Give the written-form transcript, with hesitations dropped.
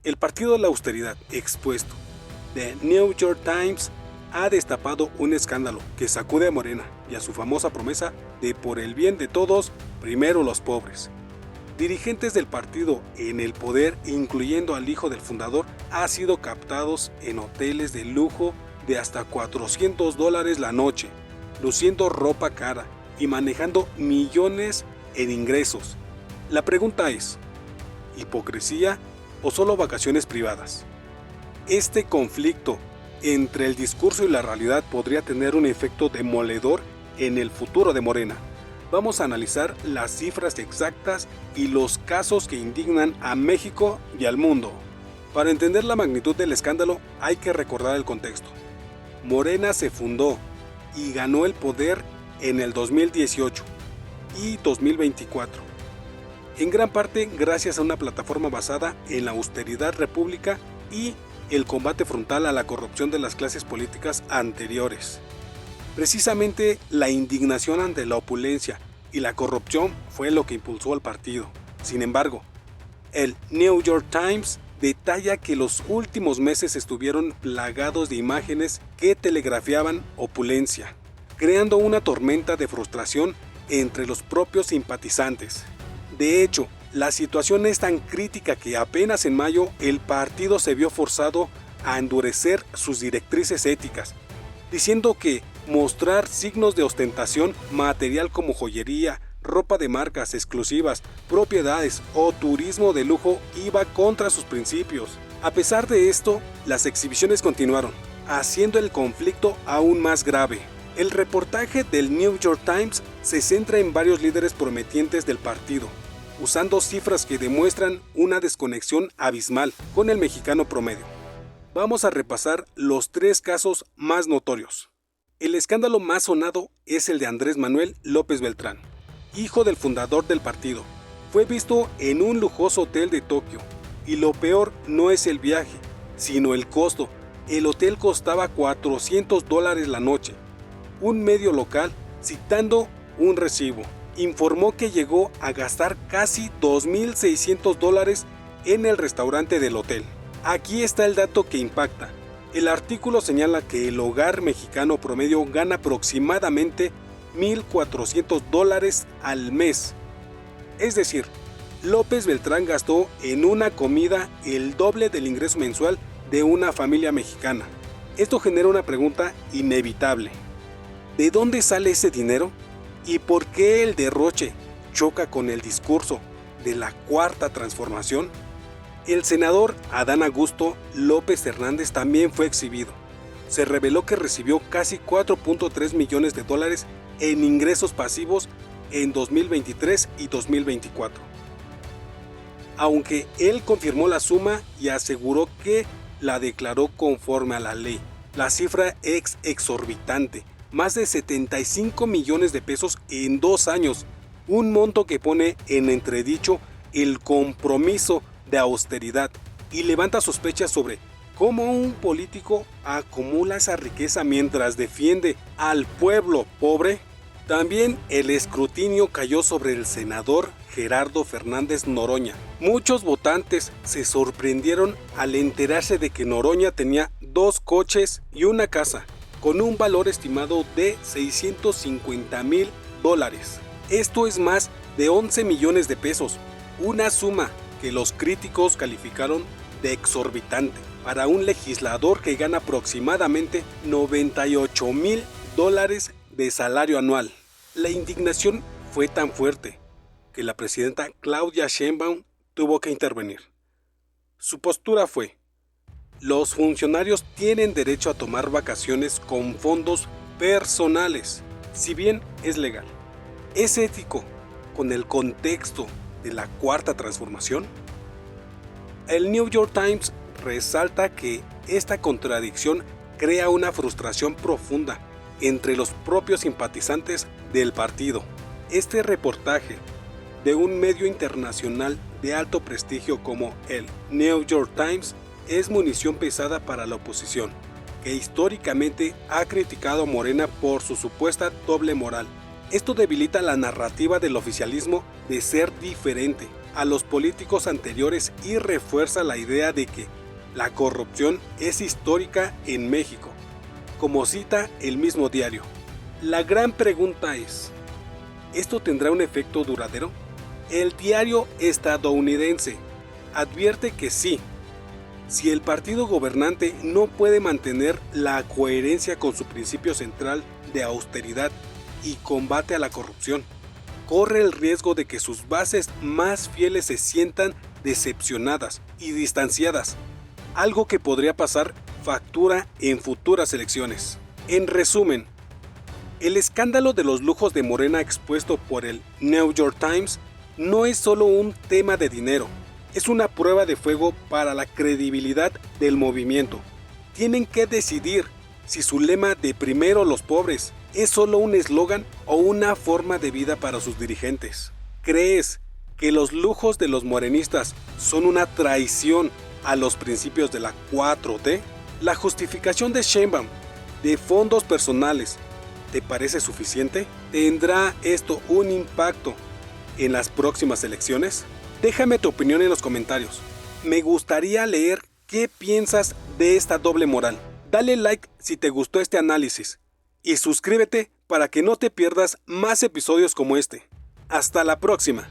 El partido de la austeridad expuesto, The New York Times, ha destapado un escándalo que sacude a Morena y a su famosa promesa de por el bien de todos, primero los pobres. Dirigentes del partido en el poder, incluyendo al hijo del fundador, han sido captados en hoteles de lujo de hasta $400 la noche, luciendo ropa cara y manejando millones en ingresos. La pregunta es, ¿hipocresía o solo vacaciones privadas? Este conflicto entre el discurso y la realidad podría tener un efecto demoledor en el futuro de Morena. Vamos a analizar las cifras exactas y los casos que indignan a México y al mundo. Para entender la magnitud del escándalo hay que recordar el contexto. Morena se fundó y ganó el poder en el 2018 y 2024, en gran parte gracias a una plataforma basada en la austeridad república y el combate frontal a la corrupción de las clases políticas anteriores. Precisamente la indignación ante la opulencia y la corrupción fue lo que impulsó al partido. Sin embargo, el New York Times detalla que los últimos meses estuvieron plagados de imágenes que telegrafiaban opulencia, creando una tormenta de frustración entre los propios simpatizantes. De hecho, la situación es tan crítica que apenas en mayo el partido se vio forzado a endurecer sus directrices éticas, diciendo que mostrar signos de ostentación material como joyería, ropa de marcas exclusivas, propiedades o turismo de lujo iba contra sus principios. A pesar de esto, las exhibiciones continuaron, haciendo el conflicto aún más grave. El reportaje del New York Times se centra en varios líderes prometientes del partido, usando cifras que demuestran una desconexión abismal con el mexicano promedio. Vamos a repasar los 3 casos más notorios. El escándalo más sonado es el de Andrés Manuel López Beltrán, hijo del fundador del partido. Fue visto en un lujoso hotel de Tokio, y lo peor no es el viaje, sino el costo. El hotel costaba $400 la noche. Un medio local, citando un recibo, informó que llegó a gastar casi $2,600 en el restaurante del hotel. Aquí está el dato que impacta. El artículo señala que el hogar mexicano promedio gana aproximadamente $1,400 al mes. Es decir, López Beltrán gastó en una comida el doble del ingreso mensual de una familia mexicana. Esto genera una pregunta inevitable. ¿De dónde sale ese dinero? ¿Y por qué el derroche choca con el discurso de la Cuarta Transformación? El senador Adán Augusto López Hernández también fue exhibido. Se reveló que recibió casi $4.3 millones en ingresos pasivos en 2023 y 2024. Aunque él confirmó la suma y aseguró que la declaró conforme a la ley, la cifra es exorbitante, más de 75 millones de pesos en 2 años, un monto que pone en entredicho el compromiso de austeridad y levanta sospechas sobre cómo un político acumula esa riqueza mientras defiende al pueblo pobre. También el escrutinio cayó sobre el senador Gerardo Fernández Noroña. Muchos votantes se sorprendieron al enterarse de que Noroña tenía 2 coches y una casa, con un valor estimado de $650,000. Esto es más de 11 millones de pesos, una suma que los críticos calificaron de exorbitante para un legislador que gana aproximadamente $98,000 de salario anual. La indignación fue tan fuerte que la presidenta Claudia Sheinbaum tuvo que intervenir. Su postura fue: los funcionarios tienen derecho a tomar vacaciones con fondos personales, si bien es legal. ¿Es ético con el contexto de la Cuarta Transformación? El New York Times resalta que esta contradicción crea una frustración profunda entre los propios simpatizantes del partido. Este reportaje de un medio internacional de alto prestigio como el New York Times es munición pesada para la oposición, que históricamente ha criticado a Morena por su supuesta doble moral. Esto debilita la narrativa del oficialismo de ser diferente, a los políticos anteriores y refuerza la idea de que la corrupción es histórica en México, como cita el mismo diario. La gran pregunta es, ¿esto tendrá un efecto duradero? El diario estadounidense advierte que sí. Si el partido gobernante no puede mantener la coherencia con su principio central de austeridad y combate a la corrupción, corre el riesgo de que sus bases más fieles se sientan decepcionadas y distanciadas, algo que podría pasar factura en futuras elecciones. En resumen, el escándalo de los lujos de Morena expuesto por el New York Times no es solo un tema de dinero, es una prueba de fuego para la credibilidad del movimiento. Tienen que decidir si su lema de primero los pobres es solo un eslogan o una forma de vida para sus dirigentes. ¿Crees que los lujos de los morenistas son una traición a los principios de la 4T? ¿La justificación de Sheinbaum de fondos personales te parece suficiente? ¿Tendrá esto un impacto en las próximas elecciones? Déjame tu opinión en los comentarios. Me gustaría leer qué piensas de esta doble moral. Dale like si te gustó este análisis y suscríbete para que no te pierdas más episodios como este. Hasta la próxima.